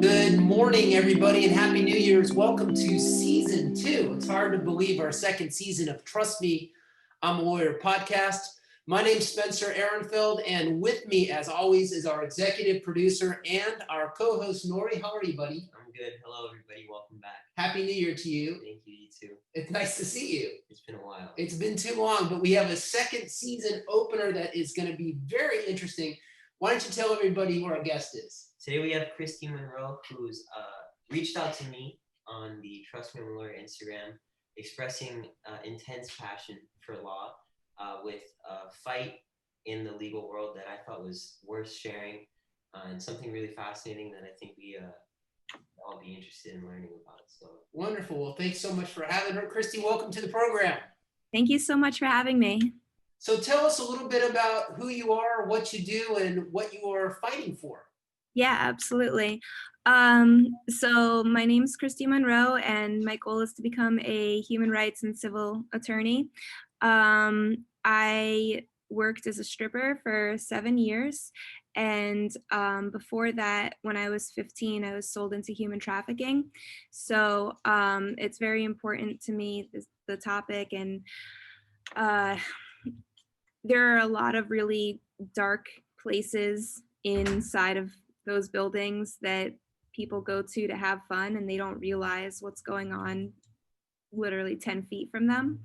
Good morning, everybody, and Happy New Year's. Welcome to Season 2. It's hard to believe our second season of Trust Me, I'm a Lawyer podcast. My name's Spencer Ehrenfeld, and with me, as always, is our executive producer and our co-host, Nori. How are you, buddy? I'm good. Hello, everybody. Welcome back. Happy New Year to you. Thank you, you too. It's nice to see you. It's been a while. It's been too long, but we have a second season opener that is going to be very interesting. Why don't you tell everybody who our guest is? Today we have Christy Monroe, who's reached out to me on the Trustmeimalawyerpodcast Instagram, expressing intense passion for law with a fight in the legal world that I thought was worth sharing and something really fascinating that I think we all be interested in learning about. So wonderful. Well, thanks so much for having her. Christy, welcome to the program. Thank you so much for having me. So tell us a little bit about who you are, what you do, and what you are fighting for. Yeah, absolutely. So my name's Christy Monroe, and my goal is to become a human rights and civil attorney. I worked as a stripper for 7 years, and before that, when I was 15, I was sold into human trafficking. So it's very important to me, the topic, and there are a lot of really dark places inside of those buildings that people go to have fun, and they don't realize what's going on literally 10 feet from them.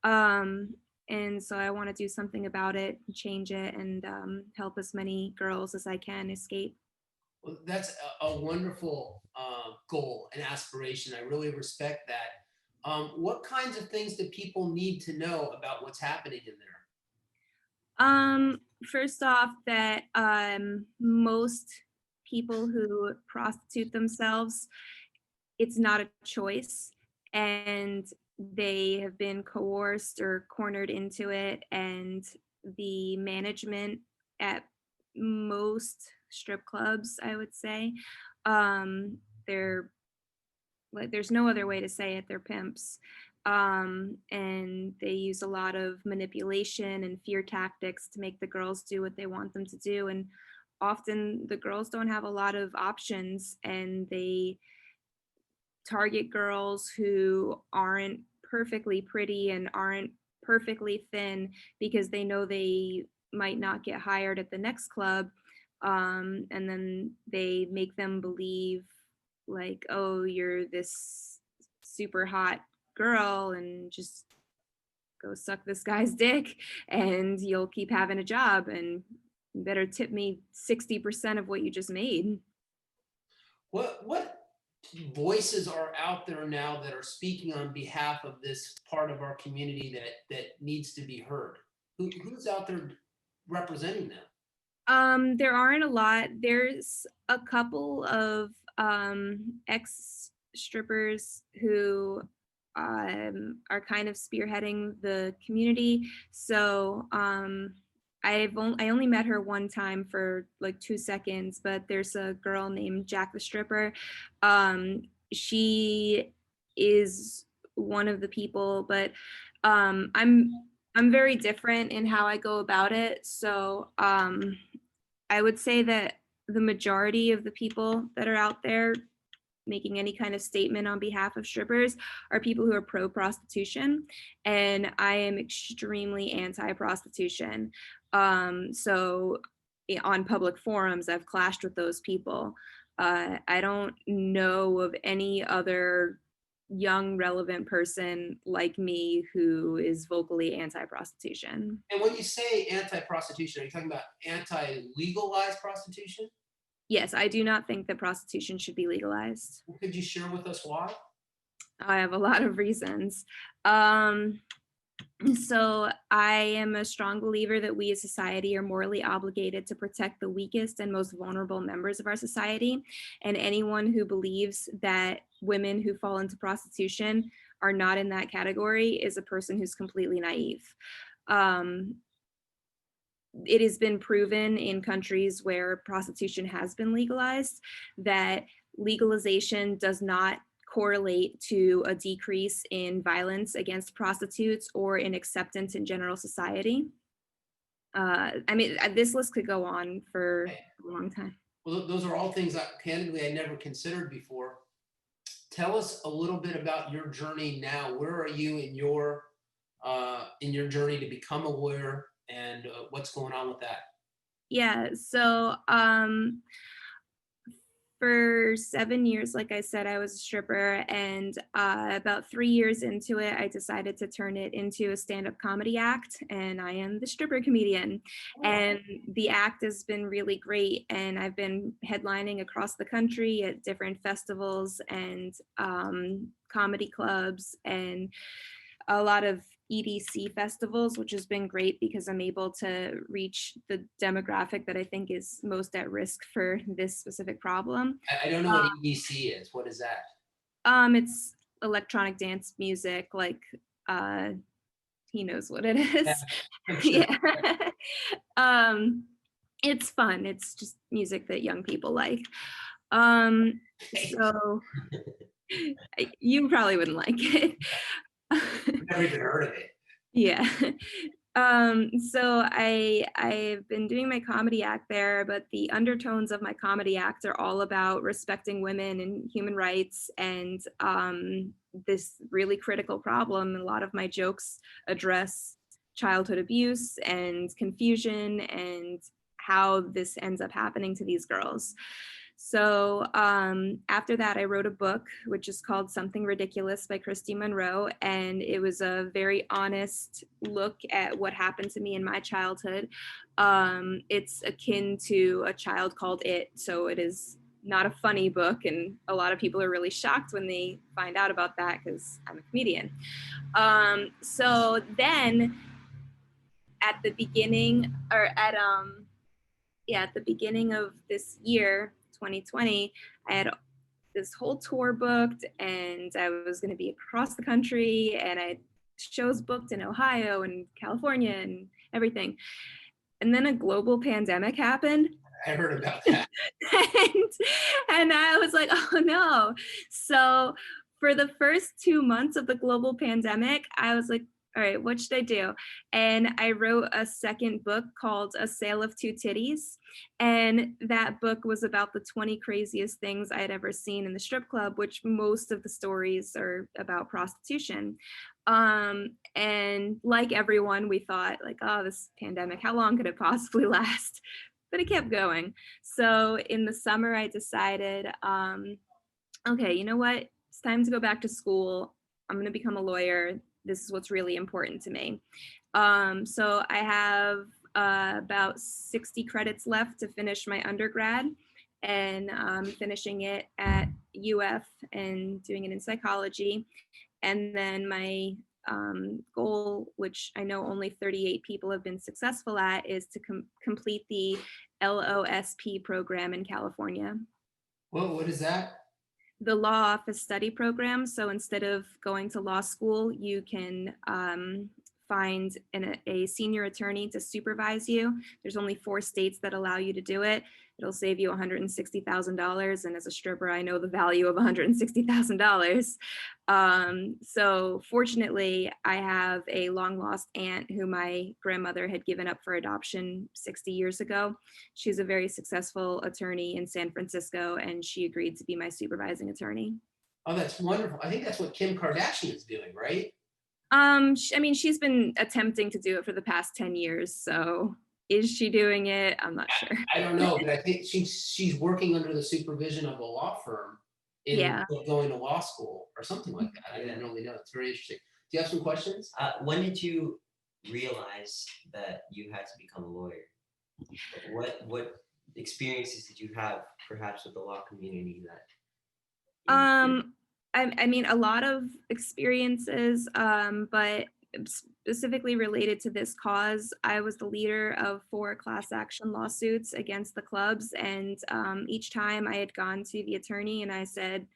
And so I want to do something about it, change it, and help as many girls as I can escape. Well, that's a wonderful goal and aspiration. I really respect that. What kinds of things do people need to know about what's happening in there? First off, that most people who prostitute themselves, it's not a choice, and they have been coerced or cornered into it, and the management at most strip clubs, I would say, they're like, there's no other way to say it, they're pimps. And they use a lot of manipulation and fear tactics to make the girls do what they want them to do. And often the girls don't have a lot of options, and they target girls who aren't perfectly pretty and aren't perfectly thin because they know they might not get hired at the next club. And then they make them believe like, oh, you're this super hot girl and just go suck this guy's dick and you'll keep having a job, and you better tip me 60% of what you just made. What voices are out there now that are speaking on behalf of this part of our community that needs to be heard? Who's out there representing them? There aren't a lot. There's a couple of ex-strippers who are kind of spearheading the community. So I only met her one time for like 2 seconds, but there's a girl named Jack the Stripper. She is one of the people, but I'm very different in how I go about it. So I would say that the majority of the people that are out there making any kind of statement on behalf of strippers are people who are pro-prostitution, and I am extremely anti-prostitution. So on public forums, I've clashed with those people. I don't know of any other young, relevant person like me who is vocally anti-prostitution. And when you say anti-prostitution, are you talking about anti-legalized prostitution? Yes, I do not think that prostitution should be legalized. Could you share with us why? I have a lot of reasons. So I am a strong believer that we as society are morally obligated to protect the weakest and most vulnerable members of our society. And anyone who believes that women who fall into prostitution are not in that category is a person who's completely naive. It has been proven in countries where prostitution has been legalized that legalization does not correlate to a decrease in violence against prostitutes or in acceptance in general society. I mean, this list could go on for a long time. Well, those are all things candidly I never considered before. Tell us a little bit about your journey now. Where are you in your journey to become a lawyer, and what's going on with that? Yeah, so for 7 years, like I said, I was a stripper, and about 3 years into it, I decided to turn it into a stand-up comedy act, and I am the stripper comedian. And the act has been really great, and I've been headlining across the country at different festivals and comedy clubs and a lot of EDC festivals, which has been great because I'm able to reach the demographic that I think is most at risk for this specific problem. I don't know what EDC is. What is that? It's electronic dance music, like he knows what it is. Sure. Yeah. It's fun. It's just music that young people like. So you probably wouldn't like it. I've never even heard of it. Yeah. So I've been doing my comedy act there, but the undertones of my comedy act are all about respecting women and human rights and this really critical problem. A lot of my jokes address childhood abuse and confusion and how this ends up happening to these girls. So after that, I wrote a book, which is called Something Ridiculous by Christy Monroe. And it was a very honest look at what happened to me in my childhood. It's akin to A Child Called It. So it is not a funny book. And a lot of people are really shocked when they find out about that because I'm a comedian. So then at the beginning at the beginning of this year, 2020, I had this whole tour booked and I was going to be across the country and I had shows booked in Ohio and California and everything. And then a global pandemic happened. I heard about that. and I was like, oh no. So for the first 2 months of the global pandemic, I was like, all right, what should I do? And I wrote a second book called A Sale of Two Titties. And that book was about the 20 craziest things I had ever seen in the strip club, which most of the stories are about prostitution. And like everyone, we thought like, oh, this pandemic, how long could it possibly last? But it kept going. So in the summer, I decided, okay, you know what? It's time to go back to school. I'm going to become a lawyer. This is what's really important to me. So I have about 60 credits left to finish my undergrad, and finishing it at UF and doing it in psychology. And then my goal, which I know only 38 people have been successful at, is to complete the LOSP program in California. Well, what is that? The law office study program. So instead of going to law school, you can find a senior attorney to supervise you. There's only 4 states that allow you to do it. It'll save you $160,000. And as a stripper, I know the value of $160,000. So fortunately, I have a long lost aunt who my grandmother had given up for adoption 60 years ago. She's a very successful attorney in San Francisco, and she agreed to be my supervising attorney. Oh, that's wonderful. I think that's what Kim Kardashian is doing, right? I mean, she's been attempting to do it for the past 10 years. So is she doing it? I'm not sure. I don't know, but I think she's working under the supervision of a law firm in going to law school or something like that. I didn't really know. It's very interesting. Do you have some questions? When did you realize that you had to become a lawyer? What experiences did you have, perhaps, with the law community that? I mean, a lot of experiences, but specifically related to this cause, I was the leader of 4 class action lawsuits against the clubs. And each time I had gone to the attorney and I said,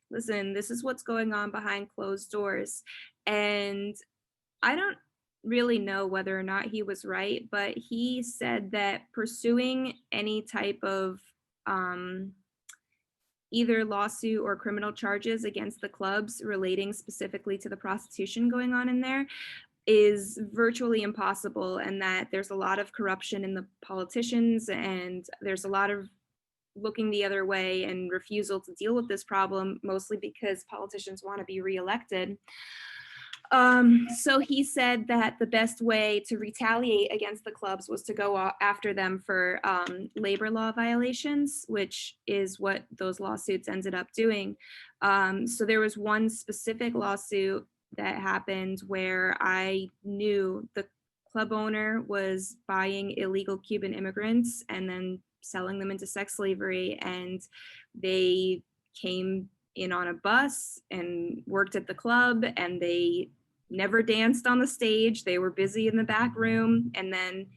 listen, this is what's going on behind closed doors. And I don't really know whether or not he was right, but he said that pursuing any type of either lawsuit or criminal charges against the clubs relating specifically to the prostitution going on in there is virtually impossible, and that there's a lot of corruption in the politicians and there's a lot of looking the other way and refusal to deal with this problem, mostly because politicians want to be reelected. So he said that the best way to retaliate against the clubs was to go after them for labor law violations, which is what those lawsuits ended up doing. So there was one specific lawsuit that happened where I knew the club owner was buying illegal Cuban immigrants and then selling them into sex slavery, and they came in on a bus and worked at the club, and they never danced on the stage. They were busy in the back room, and then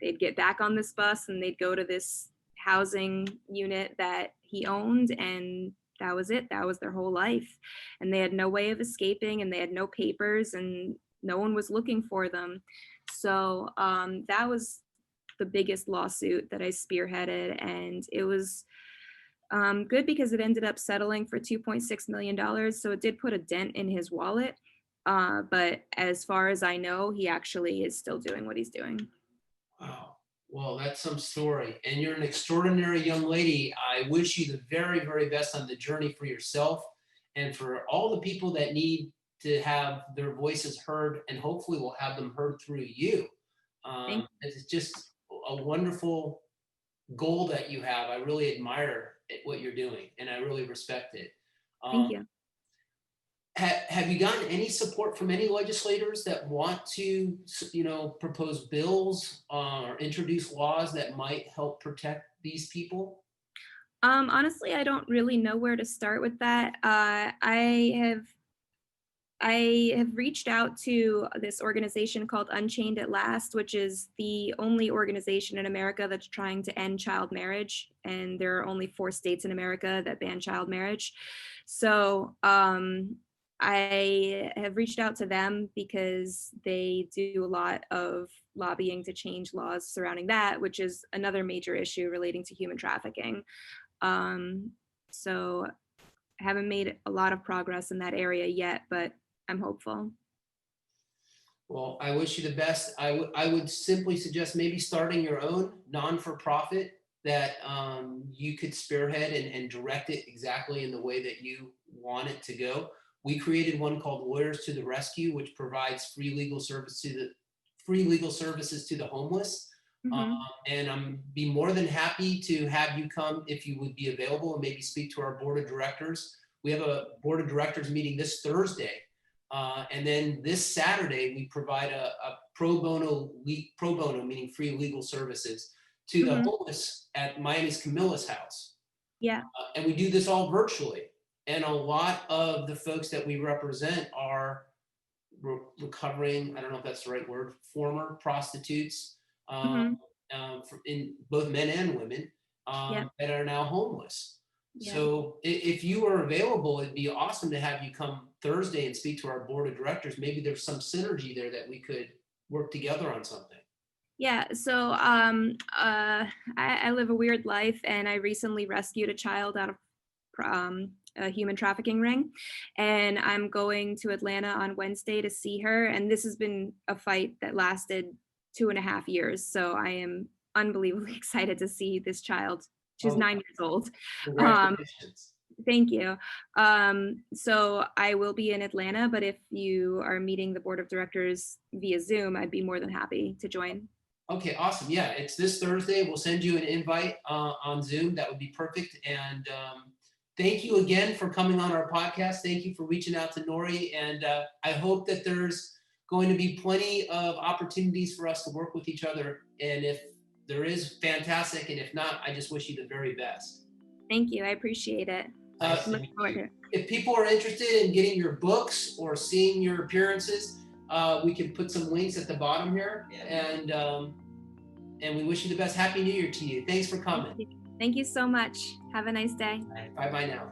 they'd get back on this bus and they'd go to this housing unit that he owned, and that was it. That was their whole life. And they had no way of escaping, and they had no papers, and no one was looking for them. So that was the biggest lawsuit that I spearheaded, and it was good because it ended up settling for $2.6 million. So it did put a dent in his wallet. But as far as I know, he actually is still doing what he's doing. Wow. Well, that's some story. And you're an extraordinary young lady. I wish you the very, very best on the journey for yourself and for all the people that need to have their voices heard, and hopefully we'll have them heard through you. It's just a wonderful goal that you have. I really admire what you're doing, and I really respect it. Thank you. Have you gotten any support from any legislators that want to, propose bills or introduce laws that might help protect these people? Honestly, I don't really know where to start with that. I have reached out to this organization called Unchained at Last, which is the only organization in America that's trying to end child marriage. And there are only 4 states in America that ban child marriage. So I have reached out to them because they do a lot of lobbying to change laws surrounding that, which is another major issue relating to human trafficking. So I haven't made a lot of progress in that area yet, but I'm hopeful. Well, I wish you the best. I would simply suggest maybe starting your own non-for-profit that you could spearhead and direct it exactly in the way that you want it to go. We created one called Lawyers to the Rescue, which provides free legal services to the homeless. Mm-hmm. And I'm be more than happy to have you come if you would be available and maybe speak to our board of directors. We have a board of directors meeting this Thursday. And then this Saturday, we provide a pro bono, meaning free legal services to the homeless at Miami's Camilla's house. Yeah. And we do this all virtually. And a lot of the folks that we represent are recovering, I don't know if that's the right word, former prostitutes, in both men and women that are now homeless. Yeah. So if you are available, it'd be awesome to have you come Thursday and speak to our board of directors. Maybe there's some synergy there that we could work together on something. Yeah, so I live a weird life, and I recently rescued a child out of a human trafficking ring, and I'm going to Atlanta on Wednesday to see her, and this has been a fight that lasted 2.5 years, so I am unbelievably excited to see this child. She's 9 years old. Congratulations. Thank you. So I will be in Atlanta, but if you are meeting the board of directors via Zoom, I'd be more than happy to join. Okay, awesome. Yeah, it's this Thursday. We'll send you an invite on Zoom. That would be perfect. And thank you again for coming on our podcast. Thank you for reaching out to Nori. And I hope that there's going to be plenty of opportunities for us to work with each other. And if there is, fantastic. And if not, I just wish you the very best. Thank you. I appreciate it. If people are interested in getting your books or seeing your appearances, we can put some links at the bottom here. Yeah. And we wish you the best. Happy New Year to you. Thanks for coming. Thank you so much. Have a nice day. Bye-bye now.